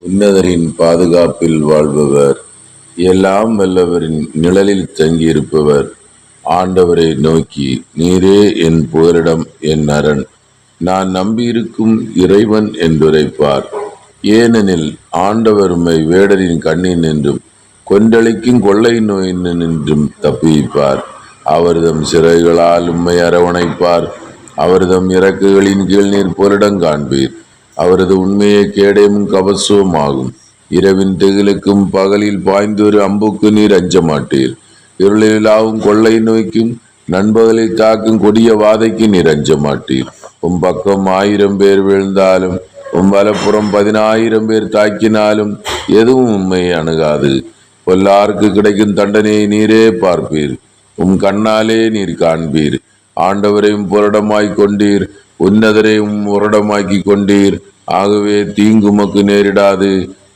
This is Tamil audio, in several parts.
உன்னதரின் பாதுகாப்பில் வாழ்பவர், எல்லாம் வல்லவரின் நிழலில் தங்கியிருப்பவர் ஆண்டவரை நோக்கி, நீரே என் புகலிடம், என் அரண், நான் நம்பியிருக்கும் இறைவன் என்றுரைப்பார். ஏனெனில் ஆண்டவர் உம்மை வேடரின் கண்ணினின்றும் கொன்றளிக்கும் கொள்ளை நோயினின்றும் தப்புவிப்பார். அவர்தம் சிறைகளால் உம்மை அரவணைப்பார். அவர்தம் இறக்குகளின் கீழ் நீர் புகலிடம் காண்பீர். அவரது உண்மையை கேடயமும் கவசமும் ஆகும். இரவின் திகிலுக்கும் பகலில் பாய்ந்தொரு அம்புக்கு நீர் அஞ்ச மாட்டீர். இருளிலாவும் கொள்ளை நோய்க்கும் நண்பகலில் தாக்கும் கொடிய வாதைக்கு நீர் அஞ்ச மாட்டீர். உம் பக்கம் 1000 பேர் வீழ்ந்தாலும் உம் வலப்புறம் 10,000 பேர் தாக்கினாலும் எதுவும் உம்மை அணுகாது. பொல்லாருக்கு கிடைக்கும் தண்டனையை நீரே பார்ப்பீர். உம் கண்ணாலே நீர் காண்பீர். ஆண்டவரையும் புரடமாய் கொண்டீர், உன்னதரையும் உரடமாக்கி கொண்டீர். ஆகவே தீங்குமக்கு நேரிடாது,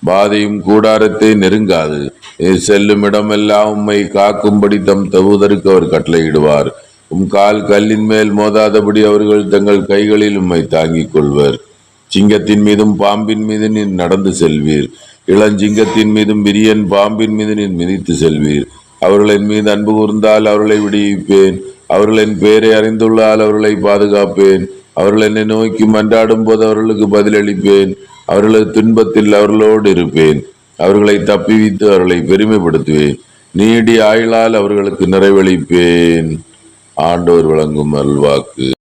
பாதையும் கூடாரத்தை நெருங்காது. நீர் செல்லும் இடமெல்லாம் உம்மை காக்கும்படி தம் தூதருக்கு அவர் கட்டளையிடுவார். உம் கால் கல்லின் மேல் மோதாதபடி அவர்கள் தங்கள் கைகளில் உம்மை தாங்கிக் கொள்வர். சிங்கத்தின் மீதும் பாம்பின் மீது நீர் நடந்து செல்வீர். இளஞ்சிங்கத்தின் மீதும் விரியன் பாம்பின் மீது நீர் மிதித்து செல்வீர். அவர்கள் என் மீது அன்பு கூர்ந்தால் அவர்களை விடுவிப்பேன். அவர்கள் என் பெயரை அறிந்துள்ளால் அவர்களை பாதுகாப்பேன். அவர்கள் என்னை நோக்கி மன்றாடும் போது அவர்களுக்கு பதிலளிப்பேன். அவர்களது துன்பத்தில் அவர்களோடு இருப்பேன். அவர்களை தப்பிவித்து அவர்களை பெருமைப்படுத்துவேன். நீடிய ஆயுளால் அவர்களுக்கு நிறைவளிப்பேன். ஆண்டவர் வழங்கும் அருள்வாக்கு.